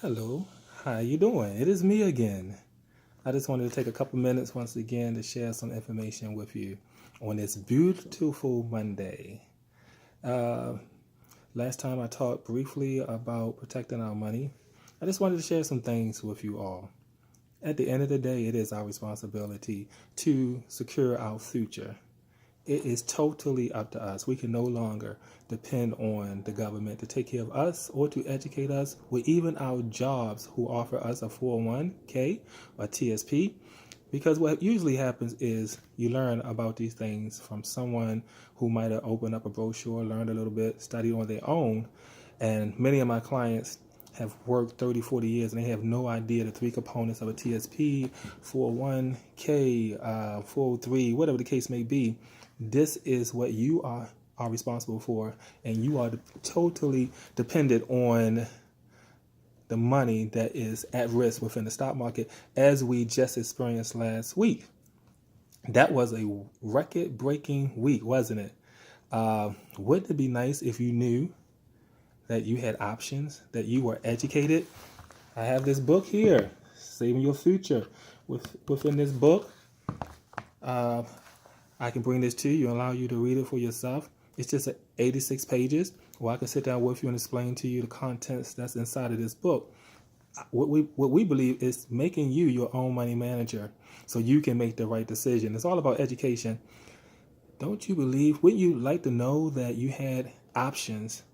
Hello, how you doing? It is me again. I just wanted to take a couple minutes once again to share some information with you on this beautiful Monday. Uh, Last time I talked briefly about protecting our money. I just wanted to share some things with you all. At the end of the day, it is our responsibility to secure our future. It is totally up to us. We can no longer depend on the government to take care of us or to educate us with even our jobs who offer us a 401k or TSP. Because what usually happens is you learn about these things from someone who might have opened up a brochure, learned a little bit, studied on their own. And many of my clients have worked 30, 40 years and they have no idea the three components of a TSP, 401k, 403, whatever the case may be. This is what you are responsible for, and you are totally dependent on the money that is at risk within the stock market, as we just experienced last week. That was a record-breaking week, wasn't it? Wouldn't it be nice if you knew that you had options, that you were educated? I have this book here, Saving Your Future. Within this book, I can bring this to you and allow you to read it for yourself. It's just 86 pages, or I can sit down with you and explain to you the contents that's inside of this book. What we believe is making you your own money manager so you can make the right decision. It's all about education. Don't you believe, wouldn't you like to know that you had options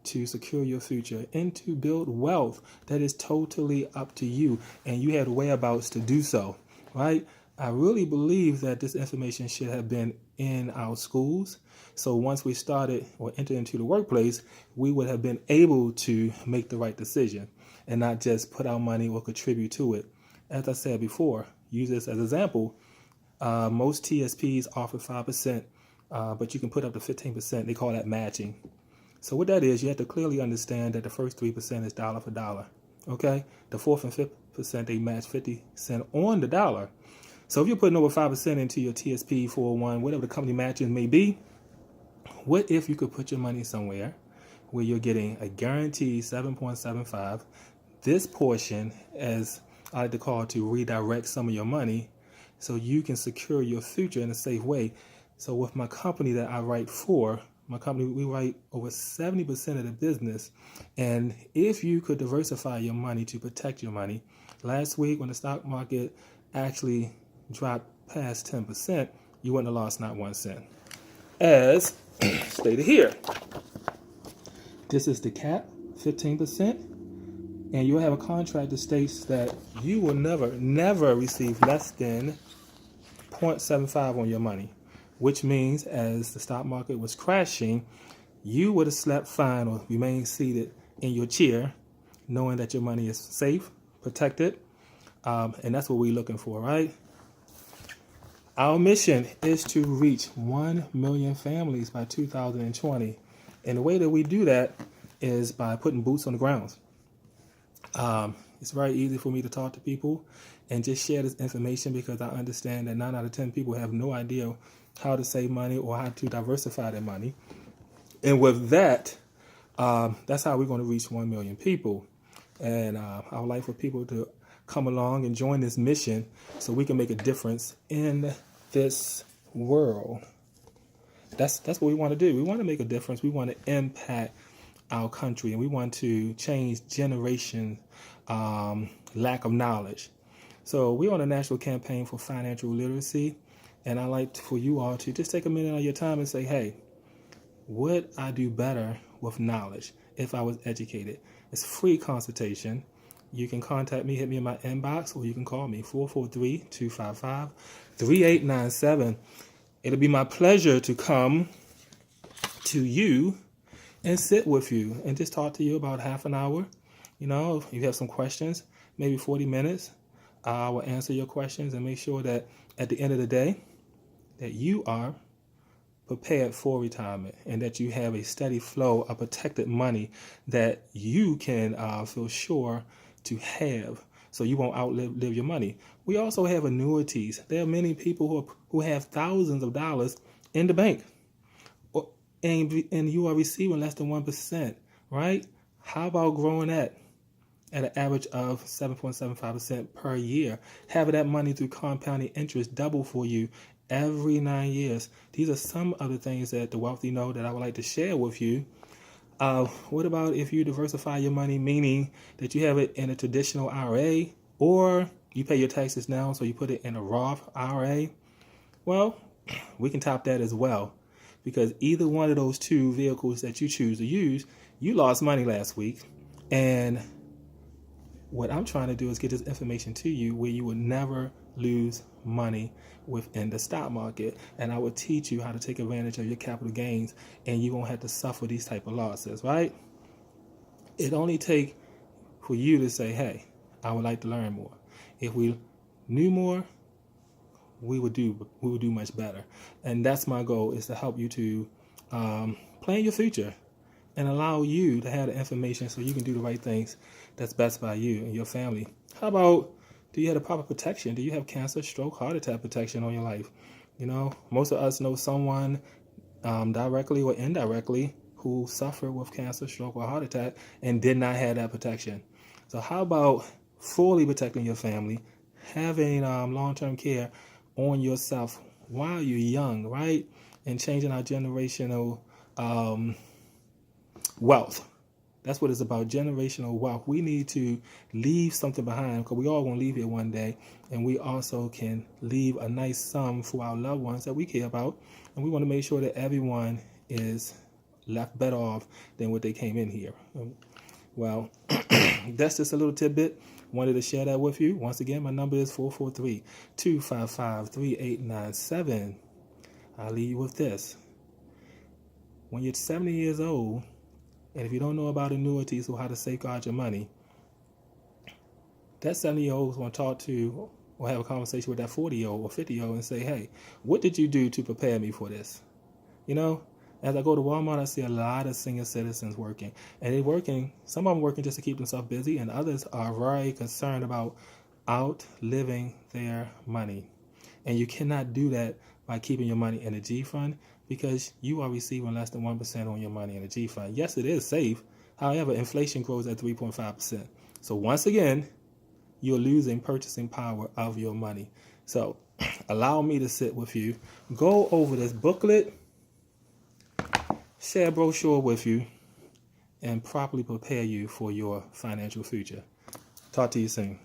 to secure your future and to build wealth that is totally up to you, and you had whereabouts to do so, right? I really believe that this information should have been in our schools. So once we started or entered into the workplace, we would have been able to make the right decision and not just put our money or contribute to it. As I said before, use this as an example. Most TSPs offer 5%, but you can put up to 15%. They call that matching. So what that is, you have to clearly understand that the first 3% is dollar for dollar. Okay? The fourth and 5%, they match 50 cents on the dollar. So if you're putting over 5% into your TSP, 401, whatever the company matching may be, what if you could put your money somewhere where you're getting a guaranteed 7.75? This portion, as I like to call it, to redirect some of your money so you can secure your future in a safe way. So with my company that I write for, my company, we write over 70% of the business. And if you could diversify your money to protect your money, last week when the stock market actually dropped past 10%, you wouldn't have lost not 1 cent. As stated here, this is the cap, 15%, and you'll have a contract that states that you will never receive less than 0.75 on your money, which means as the stock market was crashing, you would have slept fine or remained seated in your chair knowing that your money is safe, protected, and that's what we're looking for, right? Our mission is to reach 1 million families by 2020. And the way that we do that is by putting boots on the ground. It's very easy for me to talk to people and just share this information because I understand that 9 out of 10 people have no idea how to save money or how to diversify their money. And with that, that's how we're going to reach 1 million people. And I would like for people to come along and join this mission so we can make a difference in this world. That's what we want to do. We want to make a difference. We want to impact our country, and we want to change generation lack of knowledge. So we're on a national campaign for financial literacy, and I'd like for you all to just take a minute of your time and say, hey, would I do better with knowledge if I was educated? It's free consultation. You can contact me, hit me in my inbox, or you can call me, 443-255-3897. It'll be my pleasure to come to you and sit with you and just talk to you about half an hour. You know, if you have some questions, maybe 40 minutes, I will answer your questions and make sure that at the end of the day that you are prepared for retirement and that you have a steady flow of protected money that you can feel sure to have so you won't outlive your money. We also have annuities. There are many people who have thousands of dollars in the bank, and you are receiving less than 1%, right? How about growing that? at an average of 7.75% per year. Having that money through compounding interest double for you every 9 years. These are some of the things that the wealthy know that I would like to share with you. What about if you diversify your money, meaning that you have it in a traditional IRA, or you pay your taxes now, so you put it in a Roth IRA? Well, we can top that as well, because either one of those two vehicles that you choose to use, you lost money last week. And what I'm trying to do is get this information to you where you will never lose money within the stock market. And I will teach you how to take advantage of your capital gains, and you won't have to suffer these type of losses, right? It only takes for you to say, hey, I would like to learn more. If we knew more, we would do much better. And that's my goal, is to help you to plan your future and allow you to have the information so you can do the right things that's best by you and your family. How about, do you have the proper protection? Do you have cancer, stroke, heart attack protection on your life? You know, most of us know someone directly or indirectly who suffered with cancer, stroke, or heart attack and did not have that protection. So how about fully protecting your family, having long-term care on yourself while you're young, right? And changing our generational wealth. That's what it's about, generational wealth. We need to leave something behind, because we all going to leave here one day. And we also can leave a nice sum for our loved ones that we care about. And we want to make sure that everyone is left better off than what they came in here. Well, that's just a little tidbit. Wanted to share that with you. Once again, my number is 443-255-3897. I'll leave you with this. When you're 70 years old, and if you don't know about annuities or how to safeguard your money, that 70-year-old is going to talk to or have a conversation with that 40-year-old or 50-year-old and say, hey, what did you do to prepare me for this? You know, as I go to Walmart, I see a lot of senior citizens working. And they're working, some of them working just to keep themselves busy, and others are very concerned about outliving their money. And you cannot do that by keeping your money in a G fund, because you are receiving less than 1% on your money in a G fund. Yes, it is safe. However, inflation grows at 3.5%. So once again, you're losing purchasing power of your money. So allow me to sit with you, go over this booklet, share a brochure with you, and properly prepare you for your financial future. Talk to you soon.